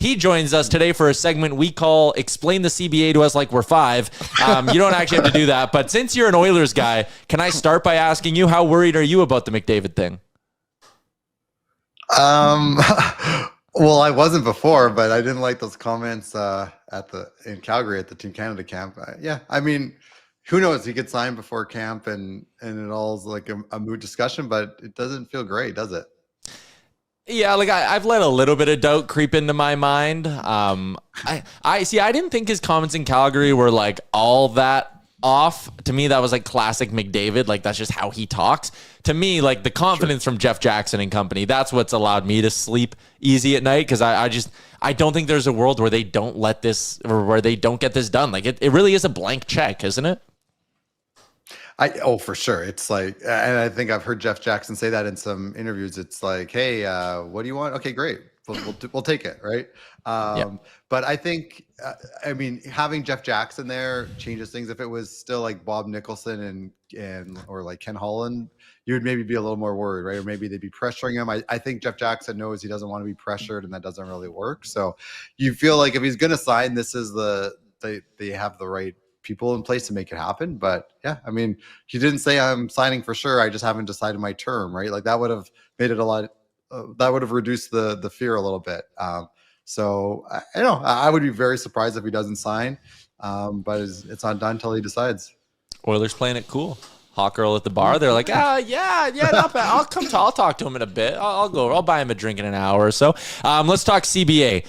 He joins us today for a segment we call Explain the CBA to Us Like We're Five. You don't actually have to do that, but since you're an Oilers guy, can I start by asking you, how worried are you about the McDavid thing? Well, I wasn't before, but I didn't like those comments in Calgary at the Team Canada camp. Yeah, I mean, who knows? He could sign before camp, and it all's like a mood discussion, but it doesn't feel great, does it? Yeah, like I've let a little bit of doubt creep into my mind. I see. I didn't think his comments in Calgary were like all that off. To me, that was like classic McDavid. Like that's just how he talks. To me, like the confidence from Jeff Jackson and company, that's what's allowed me to sleep easy at night, because I don't think there's a world where they don't let this, or where they don't get this done. Like it really is a blank check, isn't it? For sure. It's like, and I think I've heard Jeff Jackson say that in some interviews. It's like, hey, what do you want? Okay, great. We'll take it. Right. But I think, I mean, having Jeff Jackson there changes things. If it was still like Bob Nicholson or like Ken Holland, you would maybe be a little more worried, right? Or maybe they'd be pressuring him. I think Jeff Jackson knows he doesn't want to be pressured, and that doesn't really work. So you feel like if he's going to sign, this is they have the right people in place to make it happen. But yeah, I mean, he didn't say I'm signing for sure, I just haven't decided my term, right? Like that would have made it a lot, that would have reduced the fear a little bit. So I know I would be very surprised if he doesn't sign, but it's not done until he decides. Oilers playing it cool. Hot girl at the bar. They're like, yeah, not bad. I'll talk to him in a bit. I'll buy him a drink in an hour or so. Let's talk CBA.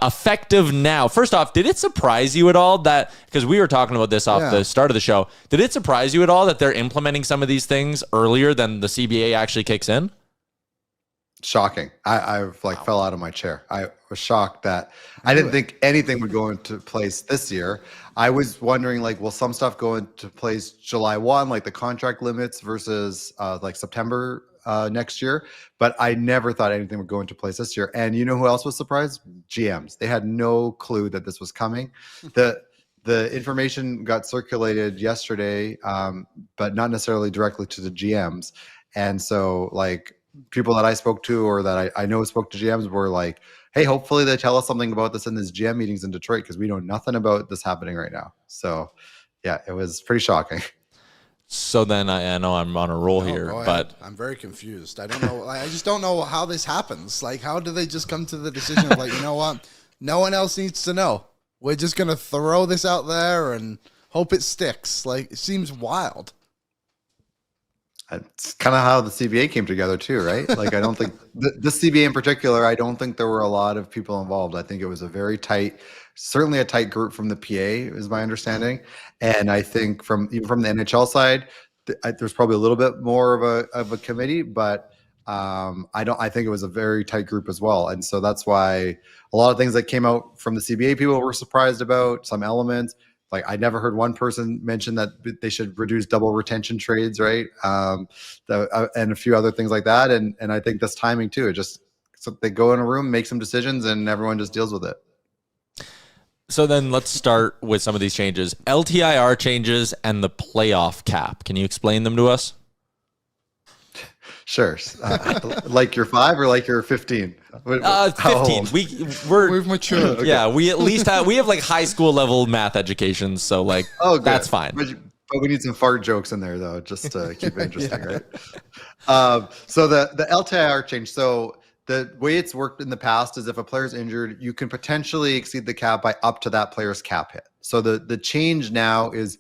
Effective now. First off, did it surprise you at all that, because we were talking about this off the start of the show, did it surprise you at all that they're implementing some of these things earlier than the CBA actually kicks in? Shocking. I fell out of my chair. I was shocked that I didn't think anything would go into place this year. I was wondering, like, will some stuff go into place July 1, like the contract limits versus like September next year? But I never thought anything would go into place this year. And you know who else was surprised? GMs. They had no clue that this was coming. The information got circulated yesterday, but not necessarily directly to the GMs. And so, like, people that I spoke to or that I know spoke to GMs were like, hey, hopefully they tell us something about this in this GM meetings in Detroit, because we know nothing about this happening right now. So yeah, it was pretty shocking. So then I know I'm on a roll here, but I'm very confused. I don't know. I just don't know how this happens. Like, how do they just come to the decision of, like, you know what? No one else needs to know. We're just going to throw this out there and hope it sticks. Like, it seems wild. It's kind of how the CBA came together too, right? Like, I don't think the CBA in particular, I don't think there were a lot of people involved. I think it was a very tight, certainly a tight group from the PA is my understanding. And I think even from the NHL side, there's probably a little bit more of a committee, but I think it was a very tight group as well. And so that's why a lot of things that came out from the CBA people were surprised about some elements. Like, I never heard one person mention that they should reduce double retention trades, right? And a few other things like that. And I think that's timing too. So they go in a room, make some decisions, and everyone just deals with it. So then let's start with some of these changes. LTIR changes and the playoff cap. Can you explain them to us? Sure. Like you're 5 or like you're 15? 15. We've matured. Okay. Yeah, we have like high school level math education, so like that's fine. But we need some fart jokes in there though, just to keep it interesting, right? So the LTIR change. So the way it's worked in the past is if a player's injured, you can potentially exceed the cap by up to that player's cap hit. So the change now is,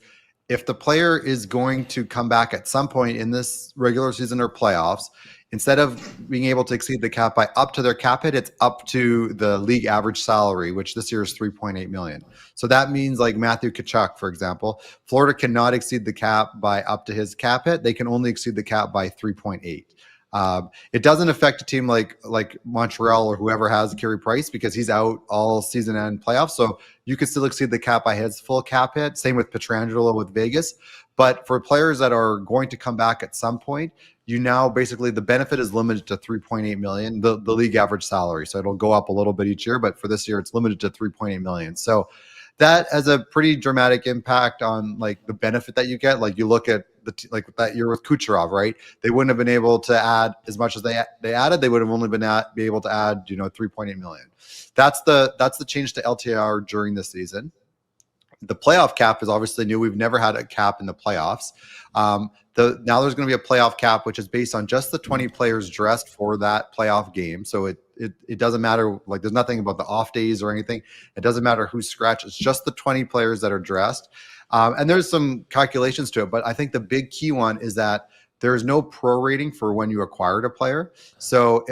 if the player is going to come back at some point in this regular season or playoffs, instead of being able to exceed the cap by up to their cap hit, it's up to the league average salary, which this year is $3.8 million. So that means, like Matthew Tkachuk, for example, Florida cannot exceed the cap by up to his cap hit. They can only exceed the cap by 3.8. It doesn't affect a team like Montreal or whoever has Carey Price, because he's out all season and playoffs. So you can still exceed the cap by his full cap hit. Same with Pietrangelo with Vegas. But for players that are going to come back at some point, you now basically, the benefit is limited to 3.8 million, the league average salary. So it'll go up a little bit each year, but for this year, it's limited to 3.8 million. So that has a pretty dramatic impact on like the benefit that you get. Like, you look at like that year with Kucherov, right? They wouldn't have been able to add as much as they added. They would have only be able to add 3.8 million. That's the change to LTIR during the season. The playoff cap is obviously new. We've never had a cap in the playoffs. Now there's going to be a playoff cap, which is based on just the 20 players dressed for that playoff game. So it doesn't matter. Like, there's nothing about the off days or anything. It doesn't matter who's scratched. It's just the 20 players that are dressed. And there's some calculations to it. But I think the big key one is that there's no prorating for when you acquired a player. So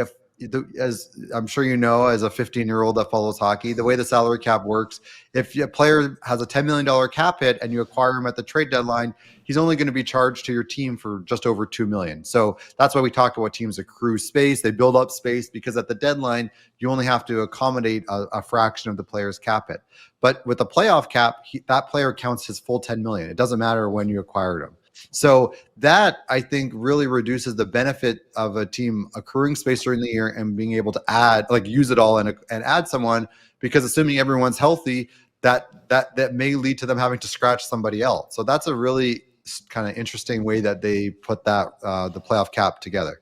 as I'm sure you know, as a 15-year-old that follows hockey, the way the salary cap works, if a player has a $10 million cap hit and you acquire him at the trade deadline, he's only going to be charged to your team for just over $2 million. So that's why we talk about teams accrue space. They build up space because at the deadline, you only have to accommodate a fraction of the player's cap hit. But with a playoff cap, that player counts his full $10 million. It doesn't matter when you acquired him. So that, I think, really reduces the benefit of a team accruing space during the year and being able to use it all and add someone, because assuming everyone's healthy, that may lead to them having to scratch somebody else. So that's a really kind of interesting way that they put that the playoff cap together.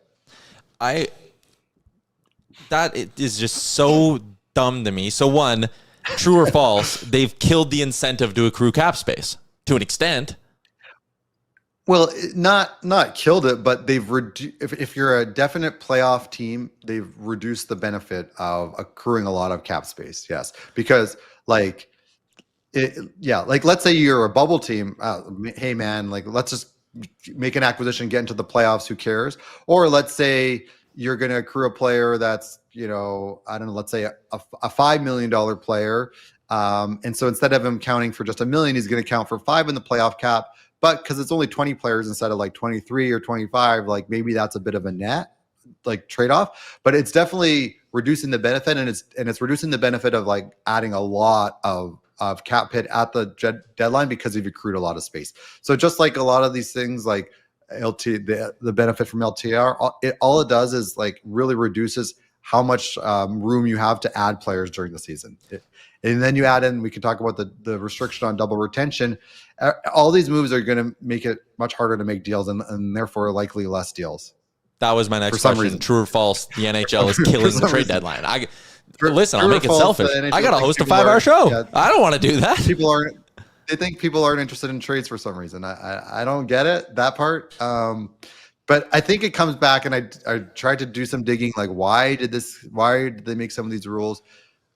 That is just so dumb to me. So one, true or false, they've killed the incentive to accrue cap space to an extent. Well, not killed it, but they've if you're a definite playoff team, they've reduced the benefit of accruing a lot of cap space. Yes, because let's say you're a bubble team. Hey man, let's just make an acquisition, get into the playoffs. Who cares? Or let's say you're going to accrue a player that's let's say a $5 million player, and so instead of him counting for just $1 million, he's going to count for $5 million in the playoff cap. But because it's only 20 players instead of 23 or 25, maybe that's a bit of a net trade-off. But it's definitely reducing the benefit, and it's reducing the benefit of adding a lot of cap hit at the deadline because you've accrued a lot of space. So just like a lot of these things, like the benefit from LTIR, all it does is really reduces how much room you have to add players during the season. And then you add in, we can talk about the restriction on double retention. All these moves are going to make it much harder to make deals and therefore likely less deals. That was my next question. Reason. True or false, the NHL is killing the trade deadline. Listen, I'll make it selfish. I got to host a 5-hour show. Yeah, I don't want to do that. They think people aren't interested in trades for some reason. I don't get it, that part. But I think it comes back, and I tried to do some digging, why did they make some of these rules?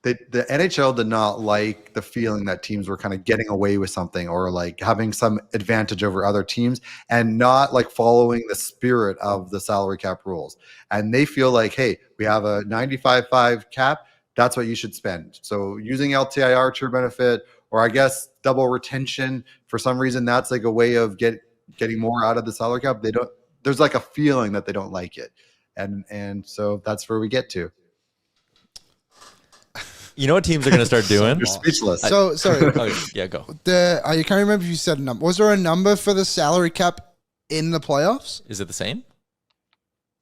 The NHL did not like the feeling that teams were kind of getting away with something or having some advantage over other teams and not following the spirit of the salary cap rules. And they feel hey, we have a 95.5 cap. That's what you should spend. So using LTIR to your benefit, or I guess double retention, for some reason, that's a way of getting more out of the salary cap. There's a feeling that they don't like it. And so that's where we get to. You know what teams are going to start doing? You're speechless. So sorry. Yeah, go. I can't remember if you said a number. Was there a number for the salary cap in the playoffs? Is it the same?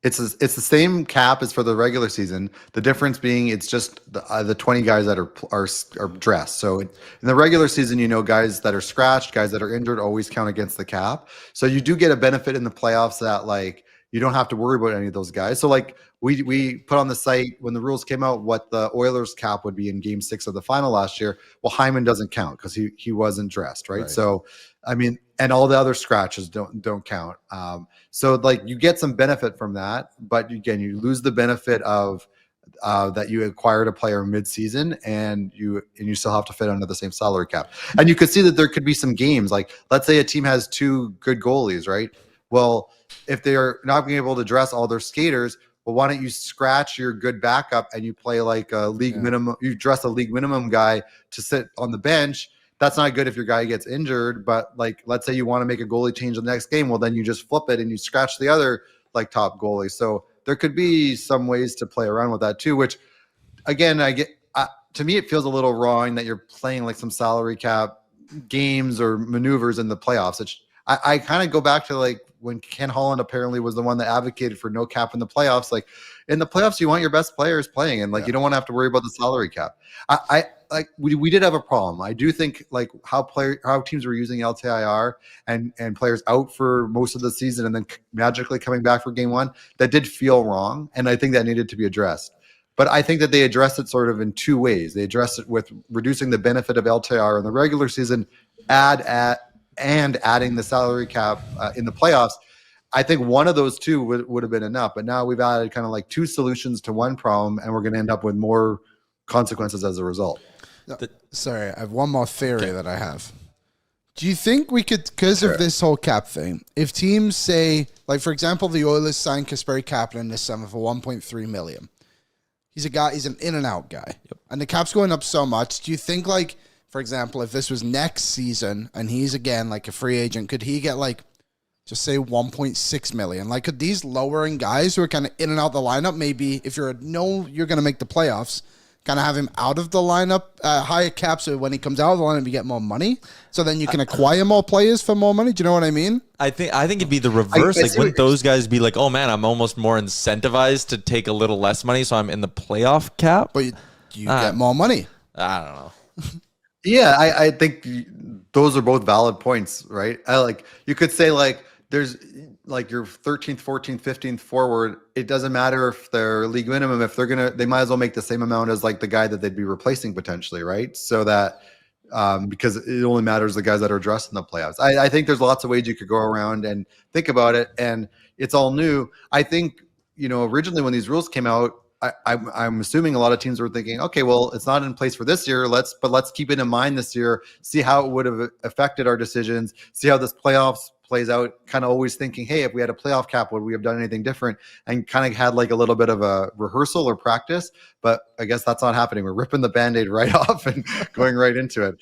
It's the same cap as for the regular season. The difference being it's just the 20 guys that are dressed. So in the regular season, guys that are scratched, guys that are injured always count against the cap. So you do get a benefit in the playoffs that you don't have to worry about any of those guys. So we put on the site when the rules came out what the Oilers cap would be in Game 6 of the final last year. Well, Hyman doesn't count because he wasn't dressed, right? So I mean, and all the other scratches don't count. So you get some benefit from that, but again, you lose the benefit of that you acquired a player mid-season and you still have to fit under the same salary cap. And you could see that there could be some games let's say a team has 2 good goalies, right? Well, if they're not being able to dress all their skaters, well, why don't you scratch your good backup and you play a league minimum? You dress a league minimum guy to sit on the bench. That's not good if your guy gets injured. But let's say you want to make a goalie change in the next game. Well, then you just flip it and you scratch the other top goalie. So there could be some ways to play around with that too. Which, again, to me it feels a little wrong that you're playing some salary cap games or maneuvers in the playoffs. I kind of go back to when Ken Holland apparently was the one that advocated for no cap in the playoffs. In the playoffs, you want your best players playing, and you don't want to have to worry about the salary cap. like we did have a problem. I do think like how teams were using LTIR and players out for most of the season and then magically coming back for game one, that did feel wrong, and I think that needed to be addressed. But I think that they addressed it sort of in two ways. They addressed it with reducing the benefit of LTIR in the regular season, and adding the salary cap in the playoffs. I think one of those two would have been enough. But now we've added kind of like two solutions to one problem, and we're going to end up with more consequences as a result. Sorry, I have one more theory that I have. Do you think we could, because of this whole cap thing, if teams say, like, for example, the Oilers signed Kasperi Kapanen this summer for $1.3 million. He's an in and out guy. Yep. And the cap's going up so much. Do you think, like, for example, if this was next season and he's again like a free agent, could he get like, just say $1.6 million? Like, could these lowering guys who are kind of in and out the lineup, maybe if you're going to make the playoffs, kind of have him out of the lineup, higher cap, so when he comes out of the lineup, you get more money. So then you can acquire more players for more money. Do you know what I mean? I think it'd be the reverse. Like, wouldn't those guys be like, oh man, I'm almost more incentivized to take a little less money, so I'm in the playoff cap? But you get more money. I don't know. Yeah, I think those are both valid points, right? You could say like there's like your 13th, 14th, 15th forward. It doesn't matter if they're league minimum. If they might as well make the same amount as like the guy that they'd be replacing potentially, right? So that because it only matters the guys that are dressed in the playoffs. I think there's lots of ways you could go around and think about it, and it's all new. I think originally when these rules came out, I'm assuming a lot of teams were thinking, okay, well, it's not in place for this year. Let's keep it in mind this year, see how it would have affected our decisions, see how this playoffs plays out, kind of always thinking, hey, if we had a playoff cap, would we have done anything different? And kind of had like a little bit of a rehearsal or practice, but I guess that's not happening. We're ripping the Band-Aid right off and going right into it.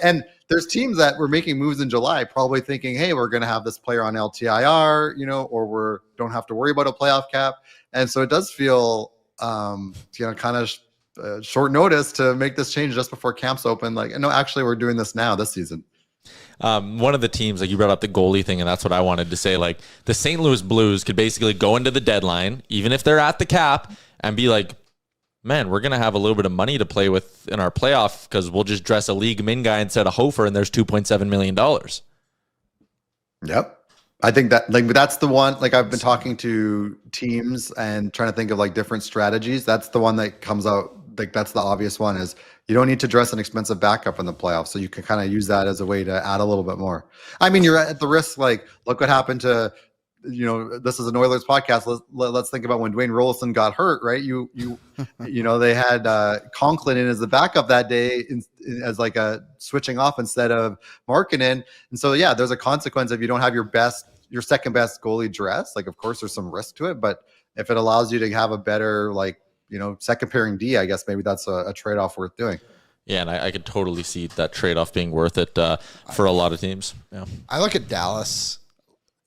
And there's teams that were making moves in July, probably thinking, hey, we're going to have this player on LTIR, or don't have to worry about a playoff cap. And so it does feel, kind of short notice to make this change just before camps open. Like, no, actually, we're doing this now this season. One of the teams, like you brought up the goalie thing, and that's what I wanted to say. Like the St. Louis Blues could basically go into the deadline, even if they're at the cap, and be like, man, we're going to have a little bit of money to play with in our playoff because we'll just dress a league min guy instead of Hofer, and there's $2.7 million. Yep. I think that that's the one, like I've been talking to teams and trying to think of like different strategies. That's the one that comes out. Like that's the obvious one is you don't need to dress an expensive backup in the playoffs. So you can kind of use that as a way to add a little bit more. I mean, you're at the risk, like look what happened to, this is an Oilers podcast. Let's think about when Dwayne Rollison got hurt, right? They had Conklin in as the backup that day as like a switching off instead of Markkanen. And so, yeah, there's a consequence if you don't have your second best goalie dressed. Like, of course, there's some risk to it, but if it allows you to have a better, second pairing D, I guess maybe that's a trade-off worth doing. Yeah, and I could totally see that trade-off being worth it for a lot of teams. Yeah, I look at Dallas.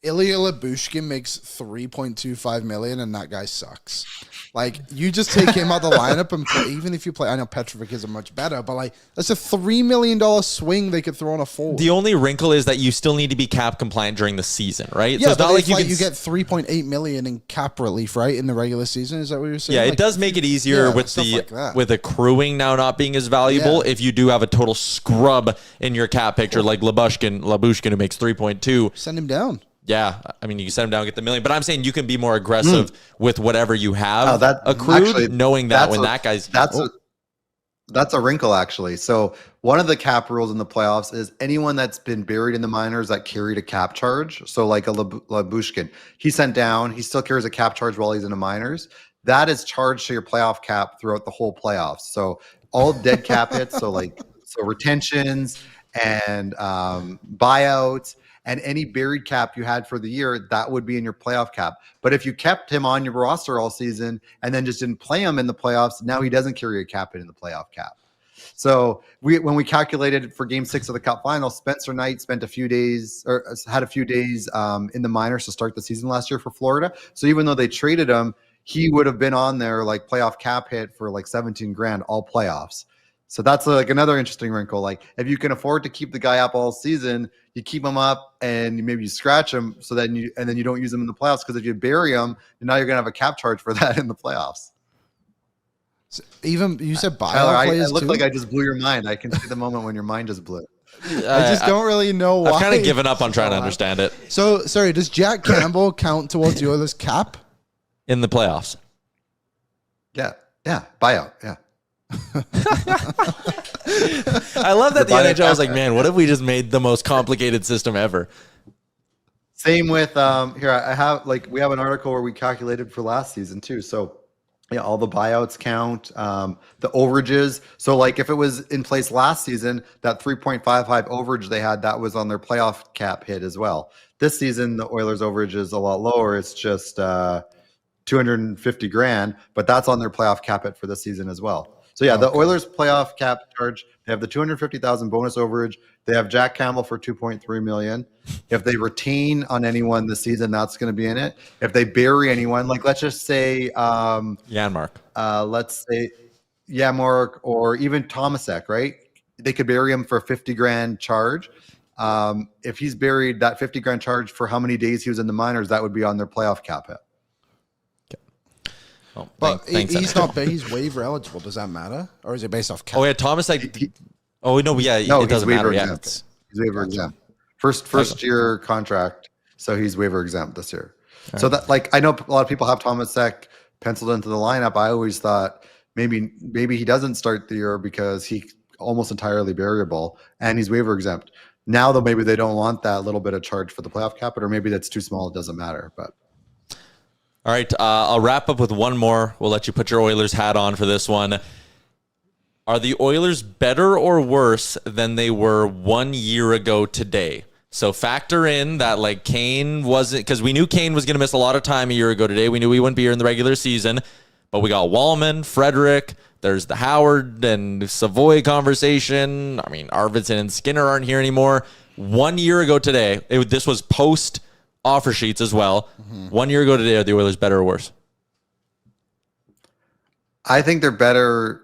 Ilya Lyubushkin makes $3.25 million, and that guy sucks. Like, you just take him out the lineup and play, even if you play, I know Petrovic isn't much better, but like that's a $3 million swing they could throw on a forward. The only wrinkle is that you still need to be cap compliant during the season, right? Yeah, so it's not like you get $3.8 million in cap relief, right, in the regular season. Is that what you're saying? Yeah, it does make it easier with accruing now not being as valuable. If you do have a total scrub in your cap picture, like Lyubushkin who makes 3.2, send him down. Yeah, I mean, you can send him down and get the million, but I'm saying you can be more aggressive with whatever you have accrued, actually, knowing that when that guy's... That's a wrinkle, actually. So one of the cap rules in the playoffs is anyone that's been buried in the minors that carried a cap charge, so like a Lyubushkin, he sent down, he still carries a cap charge while he's in the minors. That is charged to your playoff cap throughout the whole playoffs. So all dead cap hits, so retentions and buyouts, and any buried cap you had for the year, that would be in your playoff cap. But if you kept him on your roster all season and then just didn't play him in the playoffs, now he doesn't carry a cap hit in the playoff cap. So when we calculated for Game 6 of the Cup Final, Spencer Knight had a few days in the minors to start the season last year for Florida. So even though they traded him, he would have been on their like playoff cap hit for like $17,000 all playoffs. So that's like another interesting wrinkle. Like if you can afford to keep the guy up all season, you keep him up and maybe you scratch him then you don't use him in the playoffs, because if you bury him, now you're gonna have a cap charge for that in the playoffs. Even you said buyout Tyler, I players look too. like I just blew your mind. I can see the moment when your mind just blew. I just don't really know why. I've kind of given up on trying to understand it So, sorry, does Jack Campbell count towards the Oilers' cap? in the playoffs. Yeah, buyout. Yeah. I love that the buyout NHL was like, cap. man, what if we just made the most complicated system ever? Same with here. I have we have an article where we calculated for last season too. So yeah, all the buyouts count, the overages. So like if it was in place last season, that 3.55 overage they had, that was on their playoff cap hit as well. This season, the Oilers overage is a lot lower. It's just 250 grand, but that's on their playoff cap hit for this season as well. So yeah, the Oilers playoff cap charge, they have the 250,000 bonus overage. They have Jack Campbell for 2.3 million. If they retain on anyone this season, that's going to be in it. If they bury anyone, like let's just say Janmark. let's say Mark or even Tomasek, right? They could bury him for 50 grand charge. If he's buried, that 50 grand charge for how many days he was in the minors, that would be on their playoff cap hit. Oh, But thanks, he's Senator. not. He's waiver eligible. Does that matter, or is it based off cap? Oh yeah, Thomas. Like, oh no, yeah, No, it doesn't he's waiver matter. Yeah, exempt. He's waiver exempt. First year contract, so he's waiver exempt this year. So that I know a lot of people have Tomasek penciled into the lineup. I always thought maybe he doesn't start the year because he's almost entirely variable and he's waiver exempt. Now though, maybe they don't want that little bit of charge for the playoff cap, or maybe that's too small. It doesn't matter, but. All right, I'll wrap up with one more. We'll let you put your Oilers hat on for this one. Are the Oilers better or worse than they were 1 year ago today? So factor in that Kane wasn't, because we knew Kane was going to miss a lot of time a year ago today. We knew he wouldn't be here in the regular season, but we got Wallman, Frederick, there's the Howard and Savoy conversation. I mean, Arvidsson and Skinner aren't here anymore. 1 year ago today, this was post offer sheets as well. 1 year ago today, are the Oilers better or worse? I think they're better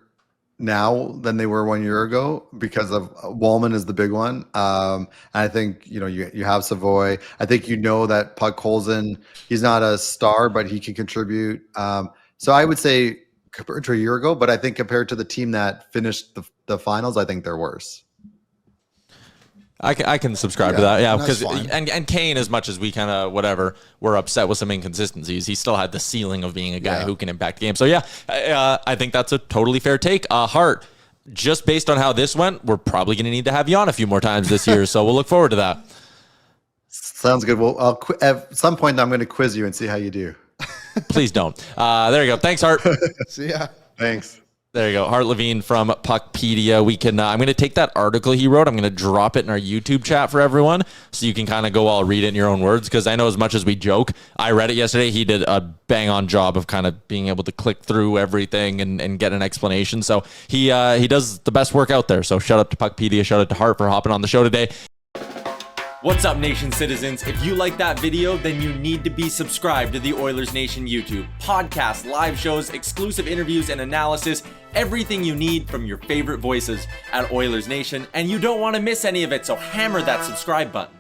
now than they were 1 year ago because of Wallman is the big one. And I think, you have Savoy. I think that Puck Colson, he's not a star, but he can contribute. So I would say compared to a year ago, but I think compared to the team that finished the finals, I think they're worse. I can subscribe to that, yeah, that's because and Kane, as much as we kind of we're upset with some inconsistencies, he still had the ceiling of being a guy who can impact the game. So yeah, I think that's a totally fair take. Hart, just based on how this went, we're probably going to need to have you on a few more times this year, so we'll look forward to that. Sounds good. Well, at some point I'm going to quiz you and see how you do. Please don't. There you go. Thanks, Hart. See ya. Thanks. There you go. Hart Levine from Puckpedia. We can. I'm going to take that article he wrote. I'm going to drop it in our YouTube chat for everyone, so you can kind of go all read it in your own words. Because I know as much as we joke, I read it yesterday. He did a bang on job of kind of being able to click through everything and get an explanation. So he does the best work out there. So shout out to Puckpedia. Shout out to Hart for hopping on the show today. What's up, Nation citizens? If you like that video, then you need to be subscribed to the Oilers Nation YouTube. Podcasts, live shows, exclusive interviews, and analysis. Everything you need from your favorite voices at Oilers Nation. And you don't want to miss any of it, so hammer that subscribe button.